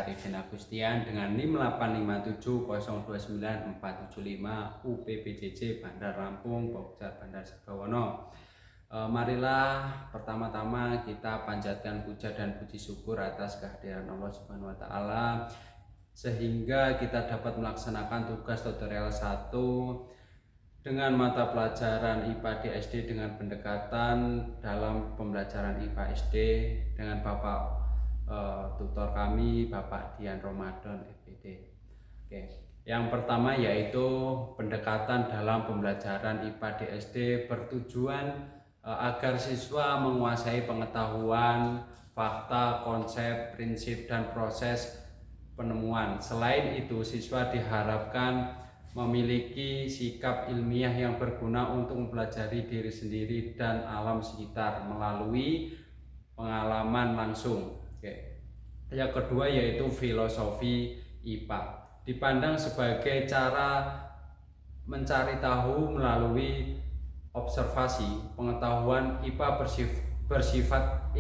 Arifin Agustian dengan NIM 857029475 UPPJJ Bandar Lampung, Pokja Bandar Sebawono. Marilah pertama-tama kita panjatkan puja dan puji syukur atas kehadiran Allah Subhanahu wa taala sehingga kita dapat melaksanakan tugas tutorial 1 dengan mata pelajaran IPA di SD dengan pendekatan dalam pembelajaran IPA SD dengan Bapak tutor kami, Bapak Dian Ramadan FPD. Oke. Yang pertama yaitu pendekatan dalam pembelajaran IPA di SD bertujuan agar siswa menguasai pengetahuan, fakta, konsep, prinsip, dan proses penemuan. Selain itu, siswa diharapkan memiliki sikap ilmiah yang berguna untuk mempelajari diri sendiri dan alam sekitar melalui pengalaman langsung. Oke. Yang kedua yaitu filosofi IPA. Dipandang sebagai cara mencari tahu melalui observasi. Pengetahuan IPA bersifat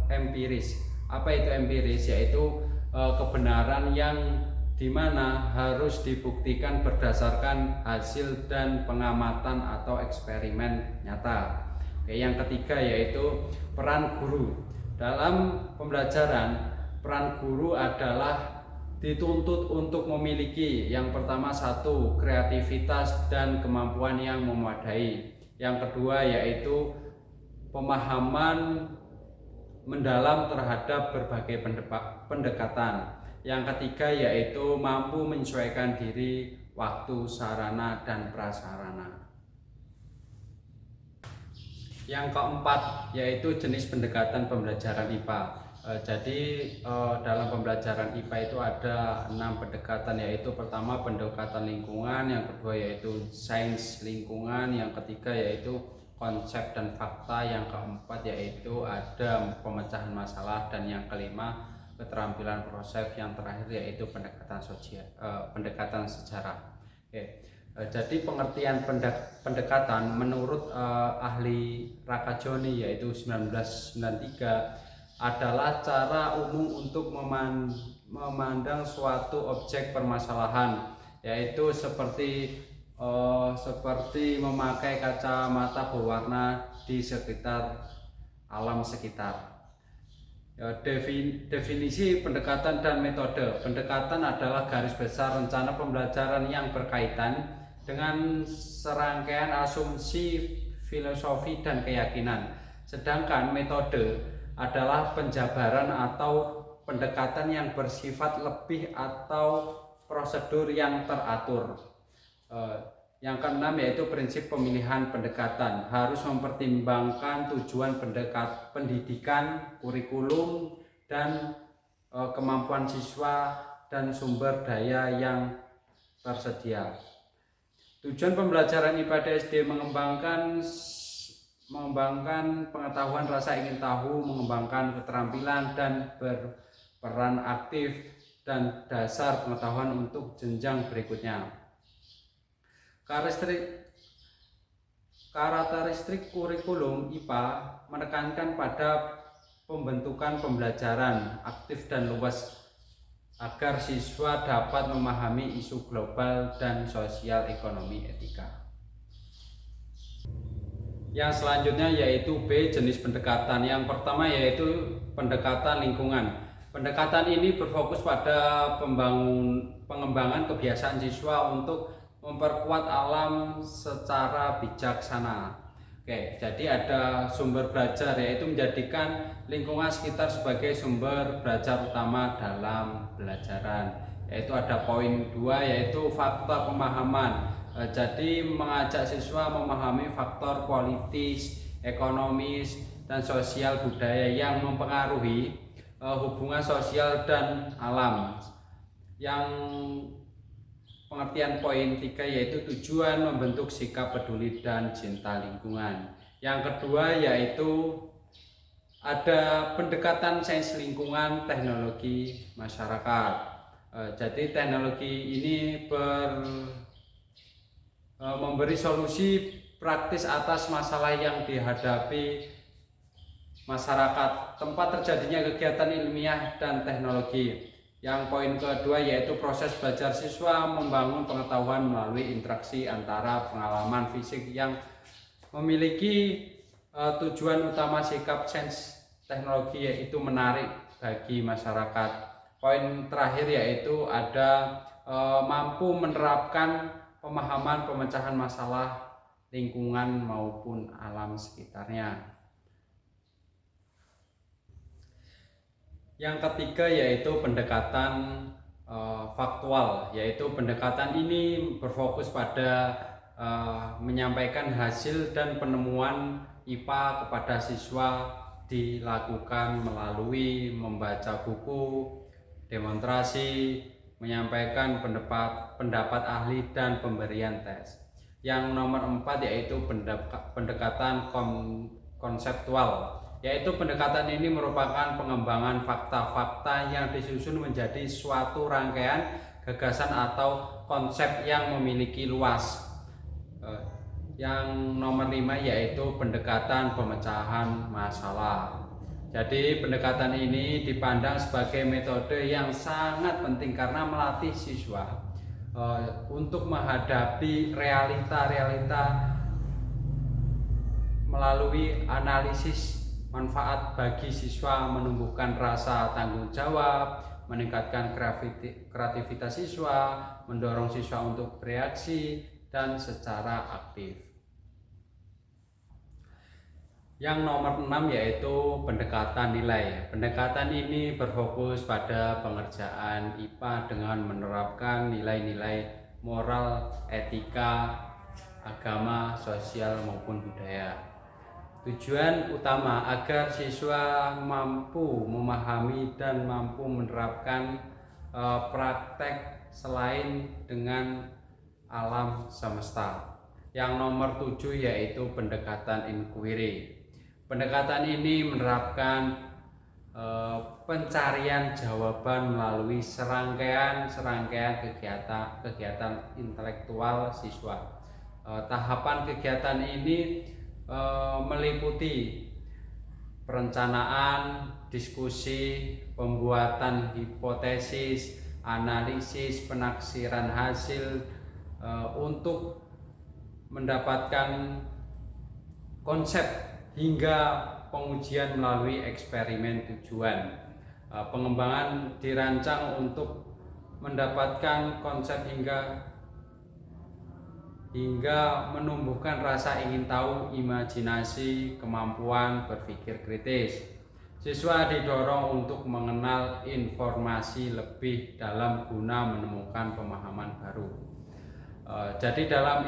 empiris. Apa itu empiris? Yaitu kebenaran yang dimana harus dibuktikan berdasarkan hasil dan pengamatan atau eksperimen nyata. Oke, yang ketiga yaitu peran guru. Dalam pembelajaran, peran guru adalah dituntut untuk memiliki yang pertama 1, kreativitas dan kemampuan yang memadai. Yang kedua yaitu pemahaman mendalam terhadap berbagai pendekatan. Yang ketiga yaitu mampu menyesuaikan diri, waktu, sarana, dan prasarana. Yang keempat yaitu jenis pendekatan pembelajaran IPA. Dalam pembelajaran IPA itu ada 6 pendekatan, yaitu pertama pendekatan lingkungan, yang kedua yaitu sains lingkungan, yang ketiga yaitu konsep dan fakta, yang keempat yaitu ada pemecahan masalah, dan yang kelima keterampilan proses, yang terakhir yaitu pendekatan sejarah. Oke. Jadi pengertian pendekatan menurut ahli Rakajoni yaitu 1993 adalah cara umum untuk memandang suatu objek permasalahan, yaitu seperti memakai kacamata berwarna di sekitar alam sekitar. Definisi pendekatan dan metode. Pendekatan adalah garis besar rencana pembelajaran yang berkaitan dengan serangkaian asumsi, filosofi, dan keyakinan. Sedangkan metode adalah penjabaran atau pendekatan yang bersifat lebih atau prosedur yang teratur. Yang keenam yaitu prinsip pemilihan pendekatan. Harus mempertimbangkan tujuan pendidikan, kurikulum, dan kemampuan siswa dan sumber daya yang tersedia. Tujuan pembelajaran IPA di SD mengembangkan pengetahuan, rasa ingin tahu, mengembangkan keterampilan, dan berperan aktif dan dasar pengetahuan untuk jenjang berikutnya. Karakteristik kurikulum IPA menekankan pada pembentukan pembelajaran aktif dan luas agar siswa dapat memahami isu global dan sosial, ekonomi, etika. Yang selanjutnya yaitu B, jenis pendekatan. Yang pertama yaitu pendekatan lingkungan. Pendekatan ini berfokus pada pengembangan kebiasaan siswa untuk memperkuat alam secara bijaksana. Oke, jadi ada sumber belajar, yaitu menjadikan lingkungan sekitar sebagai sumber belajar utama dalam belajaran. Yaitu ada poin 2 yaitu faktor pemahaman. Jadi mengajak siswa memahami faktor politis, ekonomis, dan sosial budaya yang mempengaruhi hubungan sosial dan alam. Yang pengertian poin 3 yaitu tujuan membentuk sikap peduli dan cinta lingkungan. Yang kedua yaitu ada pendekatan sains lingkungan, teknologi masyarakat. Jadi teknologi ini memberi solusi praktis atas masalah yang dihadapi masyarakat, tempat terjadinya kegiatan ilmiah dan teknologi. Yang poin kedua yaitu proses belajar siswa membangun pengetahuan melalui interaksi antara pengalaman fisik yang memiliki tujuan utama sikap sains teknologi yaitu menarik bagi masyarakat. Poin terakhir yaitu ada mampu menerapkan pemahaman pemecahan masalah lingkungan maupun alam sekitarnya. Yang ketiga yaitu pendekatan faktual, yaitu pendekatan ini berfokus pada menyampaikan hasil dan penemuan IPA kepada siswa dilakukan melalui membaca buku, demonstrasi, menyampaikan pendapat ahli dan pemberian tes. Yang nomor 4 yaitu pendekatan konseptual, yaitu pendekatan ini merupakan pengembangan fakta-fakta yang disusun menjadi suatu rangkaian gagasan atau konsep yang memiliki luas. Yang nomor 5 yaitu pendekatan pemecahan masalah. Jadi pendekatan ini dipandang sebagai metode yang sangat penting karena melatih siswa untuk menghadapi realita-realita melalui analisis manfaat bagi siswa, menumbuhkan rasa tanggung jawab, meningkatkan kreativitas siswa, mendorong siswa untuk bereaksi dan secara aktif. Yang nomor 6 yaitu pendekatan nilai. Pendekatan ini berfokus pada pengerjaan IPA dengan menerapkan nilai-nilai moral, etika, agama, sosial maupun budaya. Tujuan utama agar siswa mampu memahami dan mampu menerapkan praktek selain dengan alam semesta. Yang nomor 7 yaitu pendekatan inquiry. Pendekatan ini menerapkan pencarian jawaban melalui serangkaian kegiatan intelektual siswa. Tahapan kegiatan ini meliputi perencanaan, diskusi, pembuatan hipotesis, analisis, penaksiran hasil untuk mendapatkan konsep hingga pengujian melalui eksperimen tujuan. Pengembangan dirancang untuk mendapatkan konsep hingga menumbuhkan rasa ingin tahu, imajinasi, kemampuan berpikir kritis. Siswa didorong untuk mengenal informasi lebih dalam guna menemukan pemahaman baru. Jadi dalam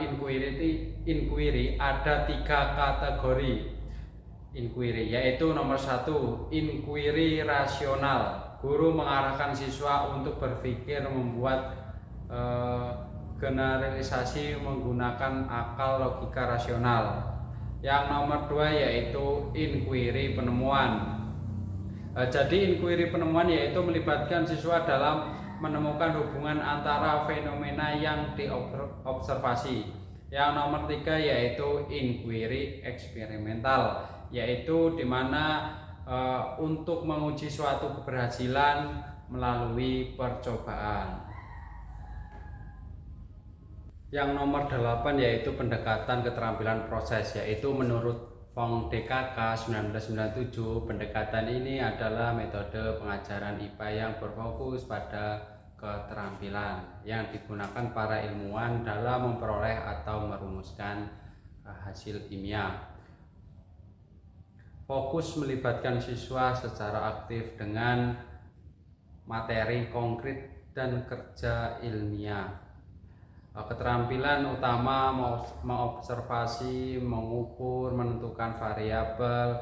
inquiry ada 3 kategori inquiry, yaitu nomor 1 inquiry rasional. Guru mengarahkan siswa untuk berpikir, membuat generalisasi menggunakan akal logika rasional. Yang nomor 2 yaitu inquiry penemuan. Jadi inquiry penemuan yaitu melibatkan siswa dalam menemukan hubungan antara fenomena yang diobservasi. Yang nomor 3 yaitu inquiry eksperimental, yaitu dimana untuk menguji suatu keberhasilan melalui percobaan. Yang nomor 8 yaitu pendekatan keterampilan proses, yaitu menurut Fong DKK 1997, pendekatan ini adalah metode pengajaran IPA yang berfokus pada keterampilan yang digunakan para ilmuwan dalam memperoleh atau merumuskan hasil ilmiah. Fokus melibatkan siswa secara aktif dengan materi konkret dan kerja ilmiah. Keterampilan utama mengobservasi, mengukur, menentukan variabel,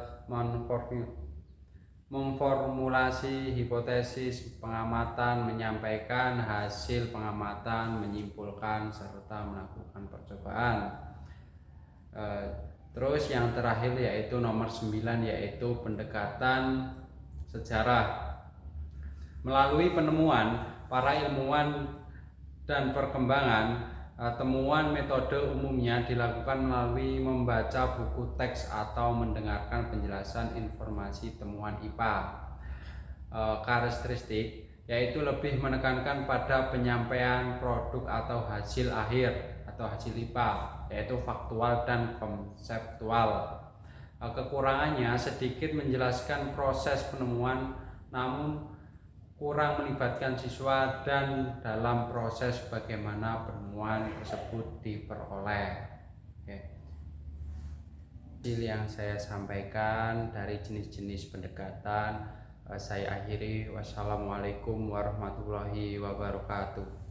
memformulasi hipotesis pengamatan, menyampaikan hasil pengamatan, menyimpulkan, serta melakukan percobaan. Terus yang terakhir yaitu nomor 9 yaitu pendekatan sejarah. Melalui penemuan para ilmuwan dan perkembangan temuan metode umumnya dilakukan melalui membaca buku teks atau mendengarkan penjelasan informasi temuan IPA. Karakteristik yaitu lebih menekankan pada penyampaian produk atau hasil akhir atau hasil IPA, yaitu faktual dan konseptual. Kekurangannya sedikit menjelaskan proses penemuan, namun kurang melibatkan siswa dan dalam proses bagaimana penemuan tersebut diperoleh. Oke. Hasil yang saya sampaikan dari jenis-jenis pendekatan saya akhiri. Wassalamualaikum warahmatullahi wabarakatuh.